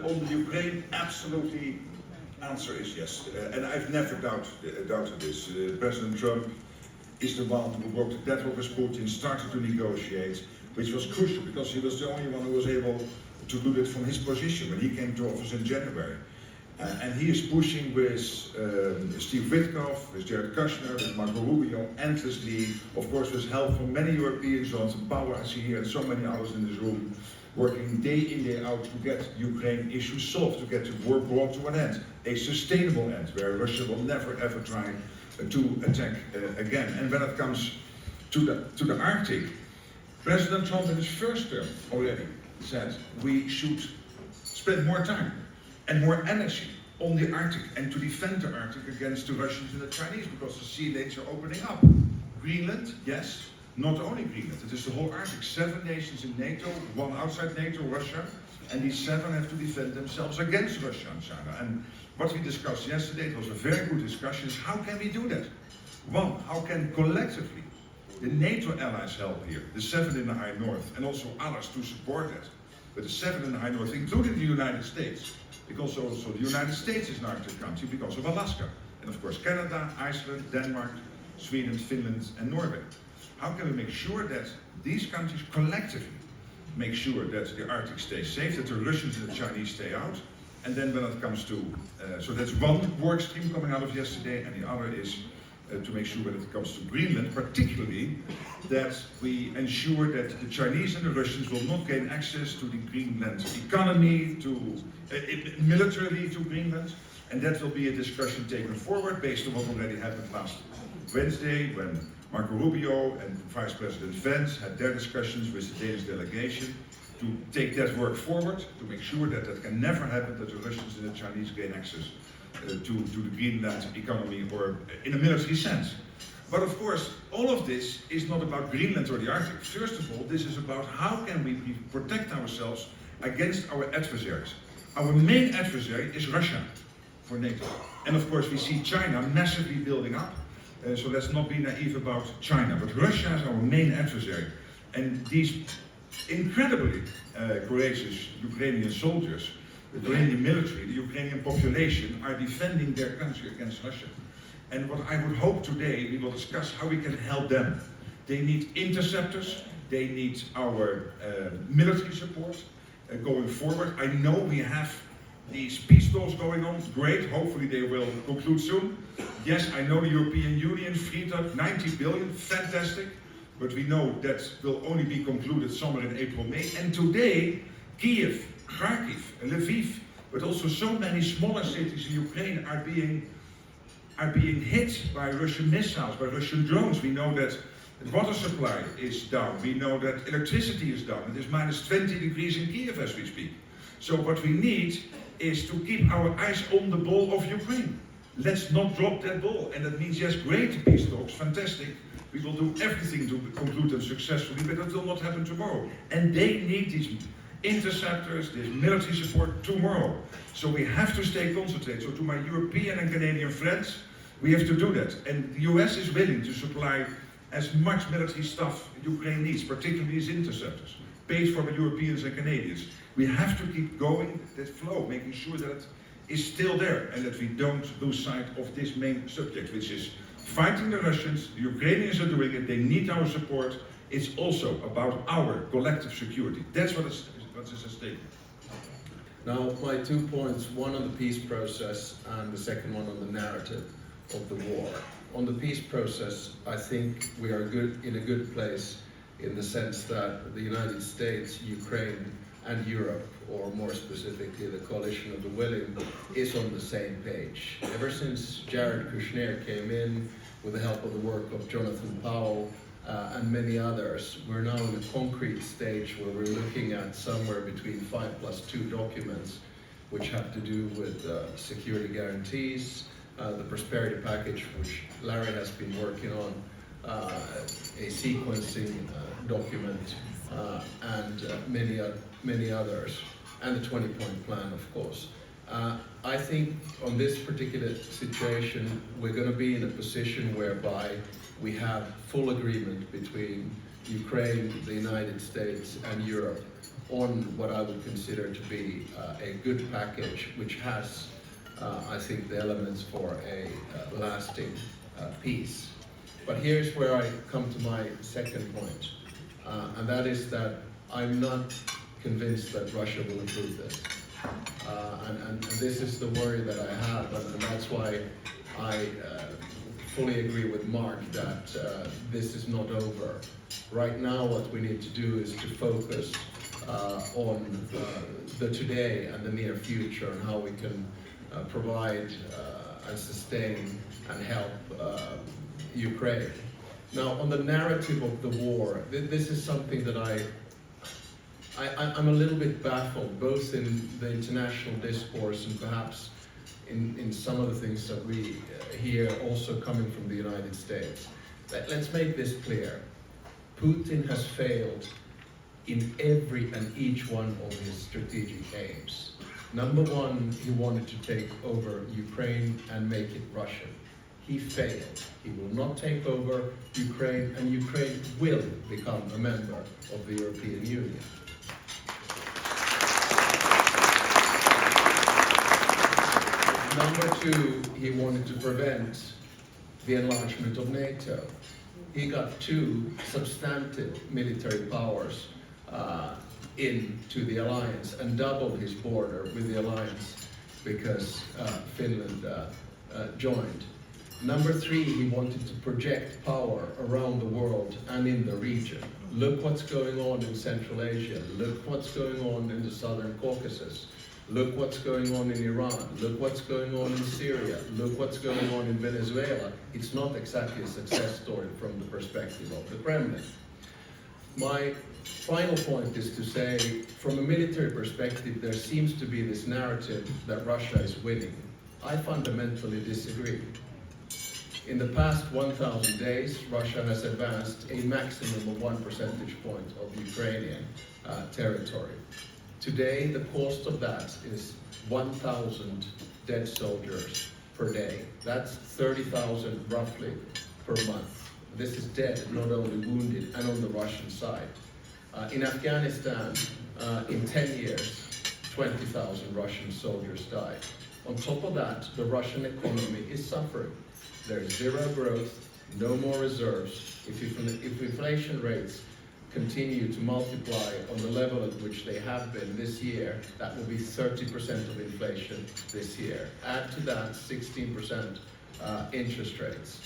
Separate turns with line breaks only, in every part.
on the Ukraine, absolutely, answer is yes. And I've never doubted this. President Trump is the one who broke the deadlock with Putin, started to negotiate, which was crucial because he was the only one who was able to do that from his position when he came to office in January. And he is pushing with Steve Witkoff, with Jared Kushner, with Marco Rubio, endlessly, of course with help from many Europeans, Johnson Power, I see here, and so many others in this room, working day in, day out to get Ukraine issues solved, to get the war brought to an end, a sustainable end, where Russia will never ever try to attack again. And when it comes to the Arctic, President Trump in his first term already said we should spend more time and more energy on the Arctic and to defend the Arctic against the Russians and the Chinese because the sea lanes are opening up. Greenland, yes, not only Greenland, it is the whole Arctic. 7 nations in NATO, 1 outside NATO, Russia, and these 7 have to defend themselves against Russia and China. And what we discussed yesterday, it was a very good discussion, is how can we do that? One, how can collectively the NATO allies help here, the 7 in the High North, and also others to support that. But the 7 in the High North, including the United States, because also the United States is an Arctic country because of Alaska. And of course Canada, Iceland, Denmark, Sweden, Finland and Norway. How can we make sure that these countries collectively make sure that the Arctic stays safe, that the Russians and the Chinese stay out? And then when it comes to, so that's one work stream coming out of yesterday, and the other is to make sure when it comes to Greenland, particularly, that we ensure that the Chinese and the Russians will not gain access to the Greenland economy, to militarily to Greenland, and that will be a discussion taken forward based on what already happened last Wednesday when Marco Rubio and Vice President Vance had their discussions with the Danish delegation to take that work forward, to make sure that that can never happen, that the Russians and the Chinese gain access to the Greenland economy or in a military sense. But of course, all of this is not about Greenland or the Arctic. First of all, this is about how can we protect ourselves against our adversaries. Our main adversary is Russia for NATO. And of course, we see China massively building up. So let's not be naive about China. But Russia is our main adversary. And these incredibly courageous Ukrainian soldiers, the Ukrainian military, the Ukrainian population are defending their country against Russia. And what I would hope today, we will discuss how we can help them. They need interceptors, they need our military support going forward. I know we have these peace talks going on, great, hopefully they will conclude soon. Yes, I know the European Union freed up 90 billion, fantastic, but we know that will only be concluded somewhere in April, May. And today, Kiev, Kharkiv, Lviv, but also so many smaller cities in Ukraine are being hit by Russian missiles, by Russian drones. We know that the water supply is down. We know that electricity is down. It is minus 20 degrees in Kiev as we speak. So what we need is to keep our eyes on the ball of Ukraine. Let's not drop that ball. And that means, yes, great peace talks, fantastic. We will do everything to conclude them successfully, but that will not happen tomorrow. And they need these interceptors, this military support tomorrow. So we have to stay concentrated. So to my European and Canadian friends, we have to do that. And the US is willing to supply as much military stuff Ukraine needs, particularly these interceptors, paid for by Europeans and Canadians. We have to keep going that flow, making sure that it is still there and that we don't lose sight of this main subject, which is fighting the Russians. The Ukrainians are doing it, they need our support. It's also about our collective security. That's what is at stake.
Now, my 2 points, one on the peace process and the second one on the narrative of the war. On the peace process, I think we are in a good place in the sense that the United States, Ukraine, and Europe, or more specifically the coalition of the willing, is on the same page. Ever since Jared Kushner came in with the help of the work of Jonathan Powell and many others, we're now in a concrete stage where we're looking at somewhere between 5+2 documents which have to do with security guarantees, the prosperity package which Larry has been working on, a sequencing document, and many others, and the 20-point plan, of course. I think on this particular situation, we're going to be in a position whereby we have full agreement between Ukraine, the United States, and Europe on what I would consider to be a good package, which has, I think, the elements for a lasting peace. But here's where I come to my second point, and that is that I'm not convinced that Russia will improve this. And this is the worry that I have, and that's why I fully agree with Mark that this is not over. Right now, what we need to do is to focus on the today and the near future, and how we can provide and sustain and help Ukraine. Now, on the narrative of the war, this is something that I'm a little bit baffled, both in the international discourse and perhaps in some of the things that we hear also coming from the United States. Let's make this clear. Putin has failed in every and each one of his strategic aims. Number one, he wanted to take over Ukraine and make it Russian. He failed. He will not take over Ukraine, and Ukraine will become a member of the European Union. Number two, he wanted to prevent the enlargement of NATO. He got two substantive military powers into the alliance and doubled his border with the alliance because Finland joined. Number three, he wanted to project power around the world and in the region. Look what's going on in Central Asia. Look what's going on in the Southern Caucasus. Look what's going on in Iran. Look what's going on in Syria. Look what's going on in Venezuela. It's not exactly a success story from the perspective of the Kremlin. My final point is to say, from a military perspective, there seems to be this narrative that Russia is winning. I fundamentally disagree. In the past 1,000 days, Russia has advanced a maximum of 1 percentage point of Ukrainian territory. Today, the cost of that is 1,000 dead soldiers per day. That's 30,000 roughly per month. This is dead, not only wounded, and on the Russian side. In Afghanistan, in 10 years, 20,000 Russian soldiers died. On top of that, the Russian economy is suffering. There's zero growth, no more reserves. If inflation rates continue to multiply on the level at which they have been this year, that will be 30% of inflation this year. Add to that 16% interest rates.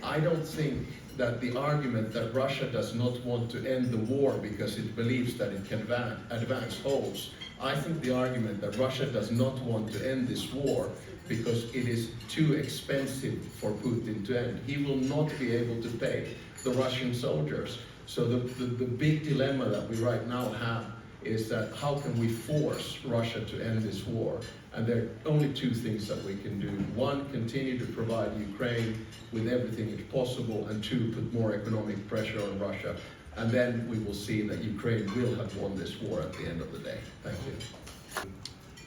I don't think that the argument that Russia does not want to end the war because it believes that it can advance holds. I think the argument that Russia does not want to end this war because it is too expensive for Putin to end. He will not be able to pay the Russian soldiers. So the big dilemma that we right now have is that how can we force Russia to end this war? And there are only two things that we can do. One, continue to provide Ukraine with everything that's possible, and two, put more economic pressure on Russia. And then we will see that Ukraine will have won this war at the end of the day. Thank you.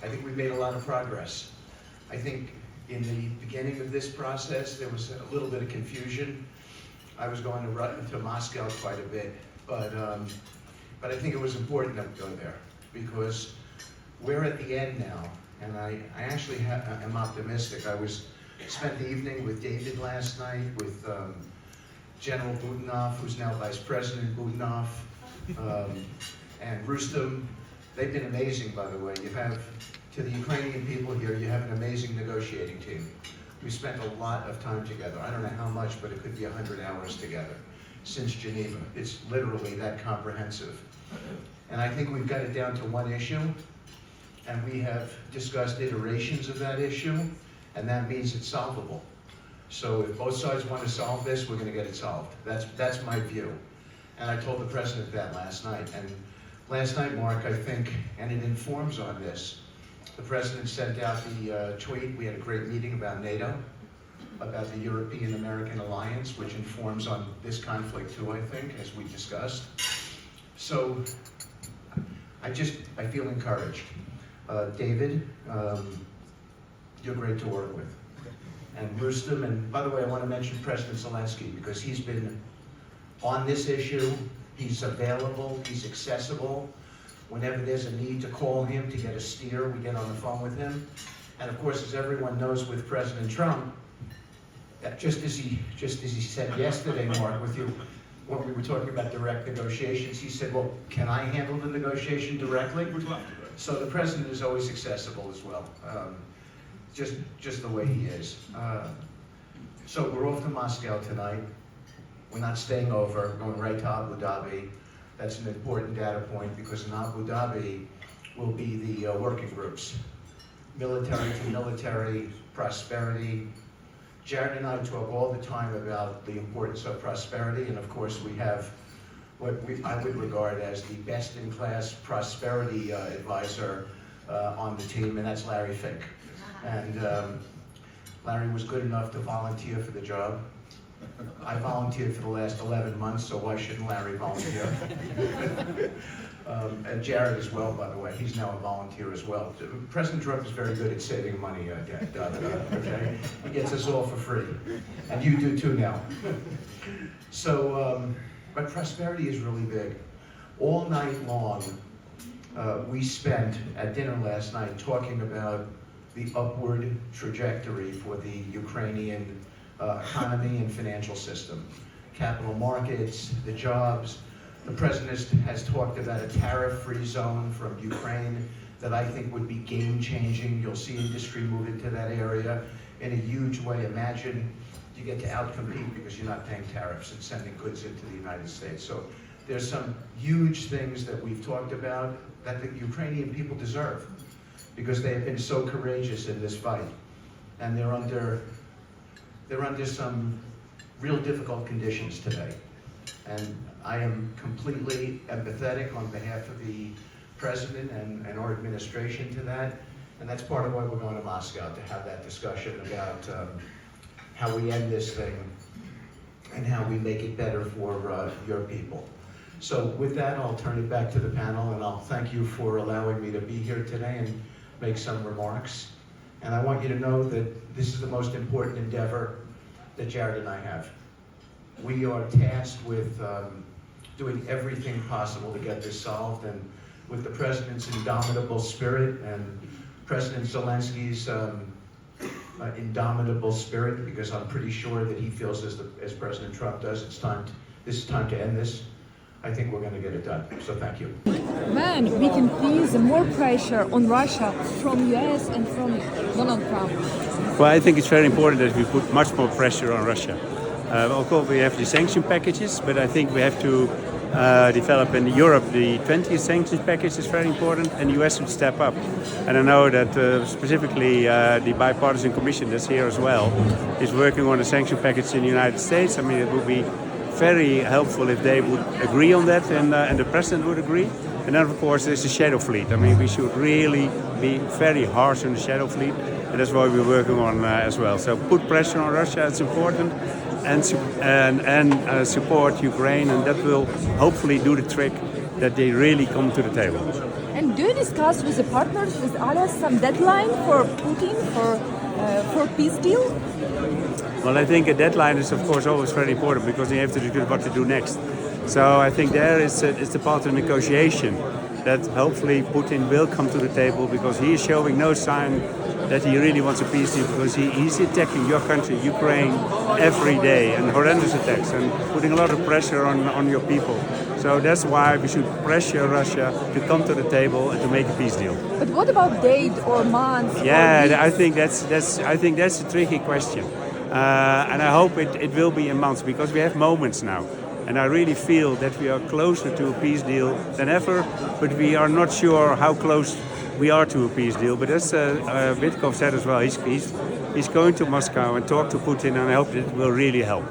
I think we made a lot of progress. I think in the beginning of this process, there was a little bit of confusion. I was going to Rutte to Moscow quite a bit, but I think it was important that we go there because we're at the end now, and I actually am optimistic. I spent the evening with David last night, with General Budanov, who's now Vice President Budanov, and Rustem. They've been amazing, by the way. You have, to the Ukrainian people here, you have an amazing negotiating team. We spent a lot of time together. I don't know how much, but it could be 100 hours together since Geneva. It's literally that comprehensive. And I think we've got it down to one issue, and we have discussed iterations of that issue, and that means it's solvable. So if both sides want to solve this, we're going to get it solved. That's my view. And I told the President that last night. And last night, Mark, I think, and it informs on this, the President sent out the tweet. We had a great meeting about NATO, about the European-American alliance, which informs on this conflict too, I think, as we discussed. So I feel encouraged. David, you're great to work with. And Rustem, and by the way, I want to mention President Zelensky because he's been on this issue. He's available, he's accessible. Whenever there's a need to call him to get a steer, we get on the phone with him. And of course, as everyone knows with President Trump, that just as he said yesterday, Mark, with you, when we were talking about direct negotiations, he said, well, can I handle the negotiation directly?
Would love to.
So the president is always accessible as well, just the way he is. So we're off to Moscow tonight. We're not staying over, going right to Abu Dhabi. That's an important data point because in Abu Dhabi will be the working groups. Military to military, prosperity. Jared and I talk all the time about the importance of prosperity, and of course we have what I would regard as the best-in-class prosperity advisor on the team, and that's Larry Fink. And Larry was good enough to volunteer for the job. I volunteered for the last 11 months, so why shouldn't Larry volunteer? And Jared as well, by the way, he's now a volunteer as well. President Trump is very good at saving money, okay? He gets us all for free, and you do too now. So, but prosperity is really big. All night long, we spent at dinner last night talking about the upward trajectory for the Ukrainian economy and financial system. Capital markets, the jobs. The president has talked about a tariff-free zone from Ukraine that I think would be game-changing. You'll see industry move into that area in a huge way. Imagine you get to outcompete because you're not paying tariffs and sending goods into the United States. So there's some huge things that we've talked about that the Ukrainian people deserve because they have been so courageous in this fight. And they're under some real difficult conditions today. And I am completely empathetic on behalf of the president and our administration to that. And that's part of why we're going to Moscow, to have that discussion about how we end this thing and how we make it better for your people. So with that, I'll turn it back to the panel, and I'll thank you for allowing me to be here today and make some remarks. And I want you to know that this is the most important endeavor that Jared and I have. We are tasked with doing everything possible to get this solved, and with the president's indomitable spirit and President Zelensky's indomitable spirit, because I'm pretty sure that he feels as President Trump does, this is time to end this. I think we're going to get it done. So thank you.
When we can ease more pressure on Russia from US and from Donald Trump?
Well, I think it's very important that we put much more pressure on Russia. Of course, we have the sanction packages, but I think we have to develop in Europe the 20th sanctions package is very important, and the US should step up. And I know that specifically the bipartisan commission that's here as well is working on a sanction package in the United States. I mean, it would be very helpful if they would agree on that and the president would agree. And then, of course, there's the shadow fleet. I mean, we should really be very harsh on the shadow fleet, and that's what we're working on as well. So put pressure on Russia, it's important, and support Ukraine, and that will hopefully do the trick that they really come to the table.
And do you discuss with the partners, with allies, some deadline for Putin for peace deal?
Well, I think a deadline is, of course, always very important because you have to discuss what to do next. So I think there is the part of negotiation that hopefully Putin will come to the table because he is showing no sign that he really wants a peace deal because he's attacking your country, Ukraine, every day, and horrendous attacks and putting a lot of pressure on your people. So that's why we should pressure Russia to come to the table and to make a peace deal.
But what about date or month?
Yeah, I think that's a tricky question. And I hope it will be in months because we have moments now. And I really feel that we are closer to a peace deal than ever, but we are not sure how close we are to a peace deal. But as Witkov said as well, he's going to Moscow and talk to Putin, and I hope it will really help.